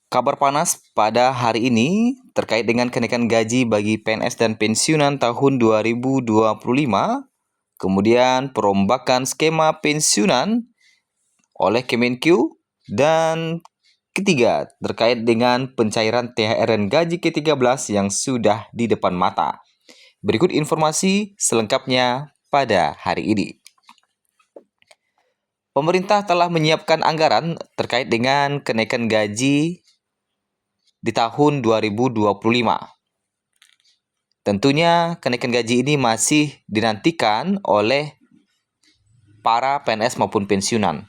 Kabar panas pada hari ini terkait dengan kenaikan gaji bagi PNS dan pensiunan tahun 2025, kemudian perombakan skema pensiunan oleh Kemenkeu, dan ketiga terkait dengan pencairan THR dan gaji ke-13 yang sudah di depan mata. Berikut informasi selengkapnya pada hari ini. Pemerintah telah menyiapkan anggaran terkait dengan kenaikan gaji di tahun 2025. Tentunya kenaikan gaji ini masih dinantikan oleh para PNS maupun pensiunan.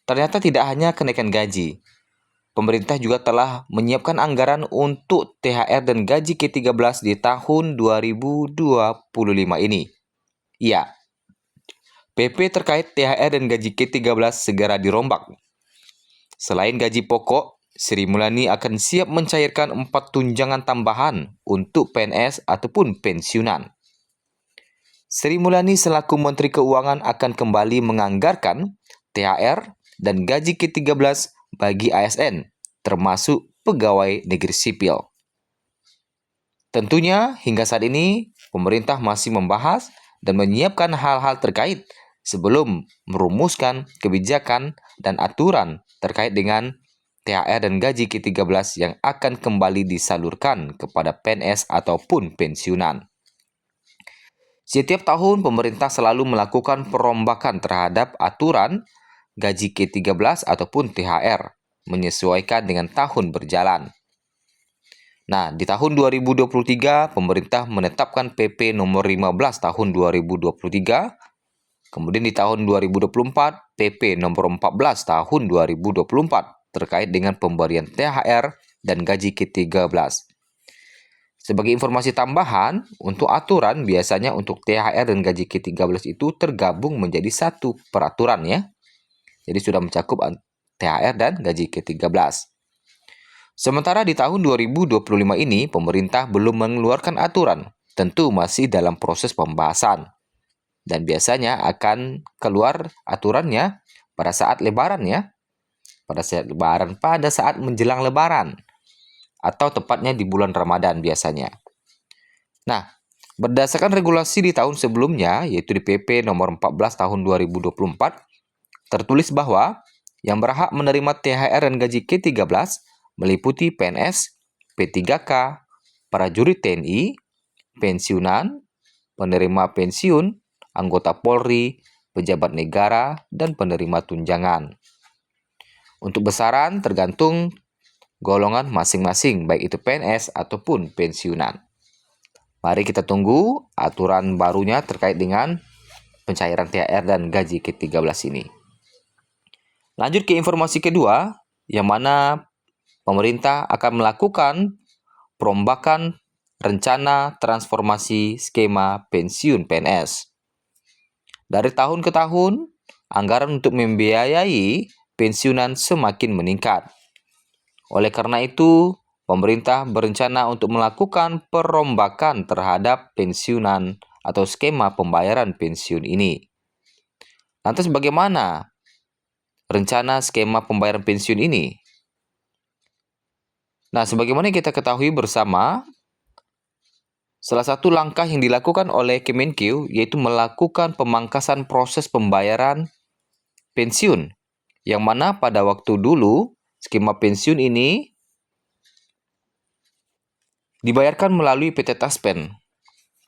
Ternyata tidak hanya kenaikan gaji, pemerintah juga telah menyiapkan anggaran untuk THR dan gaji ke-13 di tahun 2025 ini. Ya, PP terkait THR dan gaji ke-13 segera dirombak. Selain gaji pokok, Sri Mulyani akan siap mencairkan 4 tunjangan tambahan untuk PNS ataupun pensiunan. Sri Mulyani selaku Menteri Keuangan akan kembali menganggarkan THR dan gaji ke-13 bagi ASN, termasuk pegawai negeri sipil. Tentunya hingga saat ini pemerintah masih membahas dan menyiapkan hal-hal terkait sebelum merumuskan kebijakan dan aturan terkait dengan THR dan gaji ke-13 yang akan kembali disalurkan kepada PNS ataupun pensiunan. Setiap tahun pemerintah selalu melakukan perombakan terhadap aturan gaji ke-13 ataupun THR menyesuaikan dengan tahun berjalan. Nah, di tahun 2023 pemerintah menetapkan PP nomor 15 tahun 2023. Kemudian di tahun 2024 PP nomor 14 tahun 2024 terkait dengan pemberian THR dan gaji ke-13. Sebagai informasi tambahan, untuk aturan biasanya untuk THR dan gaji ke-13 itu tergabung menjadi satu peraturan ya. Jadi sudah mencakup THR dan gaji ke-13. Sementara di tahun 2025 ini pemerintah belum mengeluarkan aturan, tentu masih dalam proses pembahasan. Dan biasanya akan keluar aturannya pada saat lebaran ya. Pada saat menjelang lebaran. Atau tepatnya di bulan Ramadan biasanya. Nah, berdasarkan regulasi di tahun sebelumnya, yaitu di PP nomor 14 tahun 2024, tertulis bahwa yang berhak menerima THR dan gaji ke-13 meliputi PNS, P3K, prajurit TNI, pensiunan, penerima pensiun, anggota Polri, pejabat negara, dan penerima tunjangan. Untuk besaran tergantung golongan masing-masing, baik itu PNS ataupun pensiunan. Mari kita tunggu aturan barunya terkait dengan pencairan THR dan gaji ke-13 ini. Lanjut ke informasi kedua, yang mana pemerintah akan melakukan perombakan rencana transformasi skema pensiun PNS. Dari tahun ke tahun, anggaran untuk membiayai pensiunan semakin meningkat. Oleh karena itu, pemerintah berencana untuk melakukan perombakan terhadap pensiunan atau skema pembayaran pensiun ini. Lantas bagaimana rencana skema pembayaran pensiun ini? Nah, sebagaimana kita ketahui bersama, salah satu langkah yang dilakukan oleh Kemenkeu yaitu melakukan pemangkasan proses pembayaran pensiun, yang mana pada waktu dulu skema pensiun ini dibayarkan melalui PT Taspen.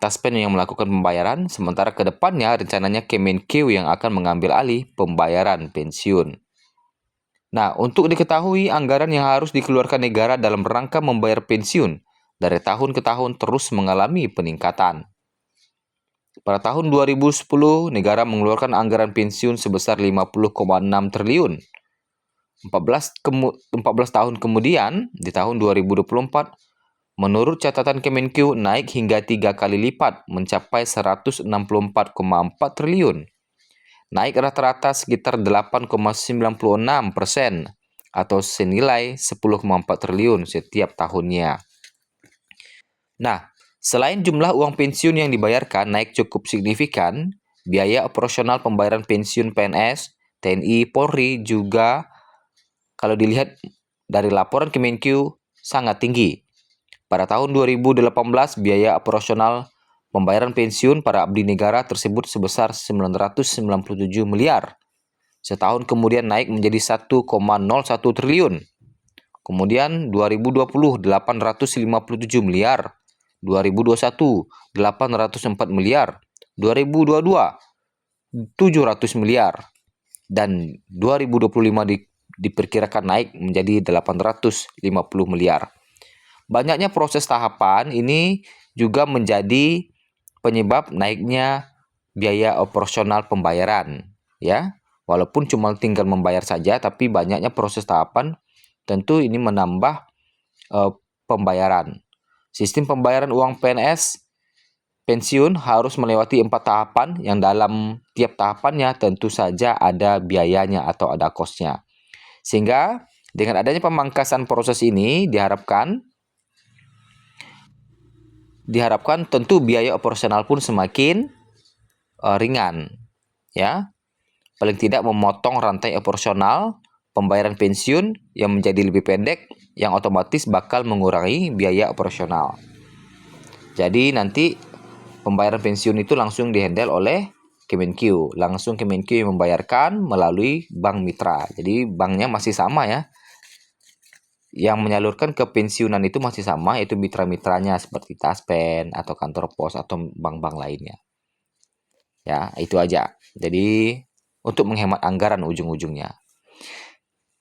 Taspen yang melakukan pembayaran, sementara ke depannya rencananya Kemenkeu yang akan mengambil alih pembayaran pensiun. Nah, untuk diketahui anggaran yang harus dikeluarkan negara dalam rangka membayar pensiun dari tahun ke tahun terus mengalami peningkatan. Pada tahun 2010, negara mengeluarkan anggaran pensiun sebesar 50,6 triliun. 14 tahun kemudian, di tahun 2024, menurut catatan Kemenkeu naik hingga 3 kali lipat mencapai 164,4 triliun. Naik rata-rata sekitar 8,96% atau senilai 10,4 triliun setiap tahunnya. Nah, selain jumlah uang pensiun yang dibayarkan naik cukup signifikan, biaya operasional pembayaran pensiun PNS, TNI, Polri juga kalau dilihat dari laporan Kemenkeu sangat tinggi. Pada tahun 2018, biaya operasional pembayaran pensiun para abdi negara tersebut sebesar 997 miliar. Setahun kemudian naik menjadi 1,01 triliun. Kemudian 2020 857 miliar, 2021 804 miliar, 2022 700 miliar, dan 2025 diperkirakan naik menjadi 850 miliar. Banyaknya proses tahapan ini juga menjadi penyebab naiknya biaya operasional pembayaran, ya. Walaupun cuma tinggal membayar saja, tapi banyaknya proses tahapan, tentu ini menambah pembayaran. Sistem pembayaran uang PNS pensiun harus melewati 4 tahapan yang dalam tiap tahapannya tentu saja ada biayanya atau ada kosnya. Sehingga dengan adanya pemangkasan proses ini diharapkan tentu biaya operasional pun semakin ringan, ya. Paling tidak memotong rantai operasional pembayaran pensiun yang menjadi lebih pendek, yang otomatis bakal mengurangi biaya operasional. Jadi nanti pembayaran pensiun itu langsung dihandle oleh Kemenkeu. Langsung Kemenkeu yang membayarkan melalui bank mitra. Jadi banknya masih sama, ya. Yang menyalurkan ke pensiunan itu masih sama, yaitu mitra-mitranya seperti Taspen atau kantor pos atau bank-bank lainnya. Ya, itu aja. Jadi untuk menghemat anggaran ujung-ujungnya.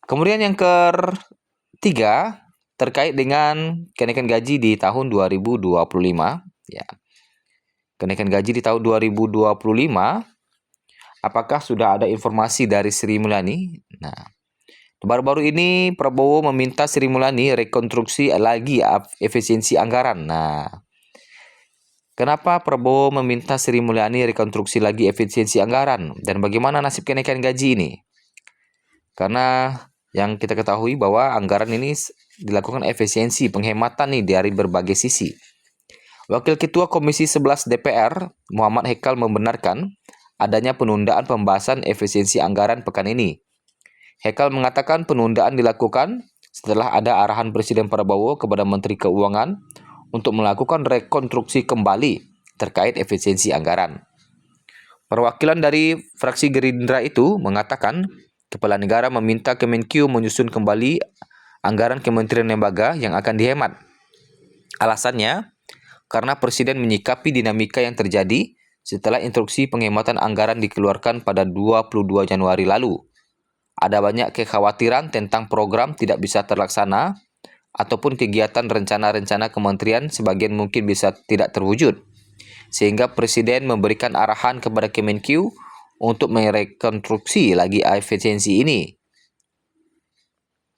Kemudian yang ketiga, terkait dengan kenaikan gaji di tahun 2025, ya. Kenaikan gaji di tahun 2025, apakah sudah ada informasi dari Sri Mulyani? Nah, baru-baru ini Prabowo meminta Sri Mulyani rekonstruksi lagi efisiensi anggaran. Nah, kenapa Prabowo meminta Sri Mulyani rekonstruksi lagi efisiensi anggaran? Dan bagaimana nasib kenaikan gaji ini? Karena yang kita ketahui bahwa anggaran ini dilakukan efisiensi, penghematan nih dari berbagai sisi. Wakil Ketua Komisi 11 DPR, Muhammad Hekal, membenarkan adanya penundaan pembahasan efisiensi anggaran pekan ini. Hekal mengatakan penundaan dilakukan setelah ada arahan Presiden Prabowo kepada Menteri Keuangan untuk melakukan rekonstruksi kembali terkait efisiensi anggaran. Perwakilan dari fraksi Gerindra itu mengatakan Kepala Negara meminta Kemenkeu menyusun kembali anggaran kementerian lembaga yang akan dihemat. Alasannya, karena Presiden menyikapi dinamika yang terjadi setelah instruksi penghematan anggaran dikeluarkan pada 22 Januari lalu. Ada banyak kekhawatiran tentang program tidak bisa terlaksana ataupun kegiatan rencana-rencana kementerian sebagian mungkin bisa tidak terwujud. Sehingga Presiden memberikan arahan kepada Kemenkeu untuk merekonstruksi lagi efisiensi ini.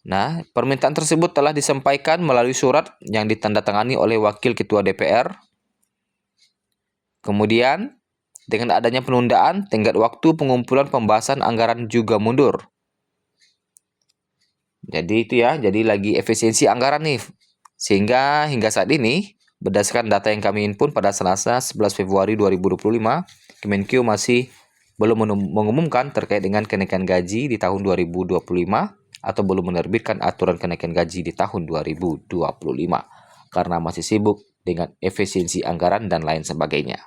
Nah, permintaan tersebut telah disampaikan melalui surat yang ditandatangani oleh Wakil Ketua DPR. Kemudian, dengan adanya penundaan, tenggat waktu pengumpulan pembahasan anggaran juga mundur. Jadi itu ya, jadi lagi efisiensi anggaran nih. Sehingga hingga saat ini, berdasarkan data yang kami input pada Selasa 11 Februari 2025, Kemenkeu masih belum mengumumkan terkait dengan kenaikan gaji di tahun 2025 atau belum menerbitkan aturan kenaikan gaji di tahun 2025 karena masih sibuk dengan efisiensi anggaran dan lain sebagainya.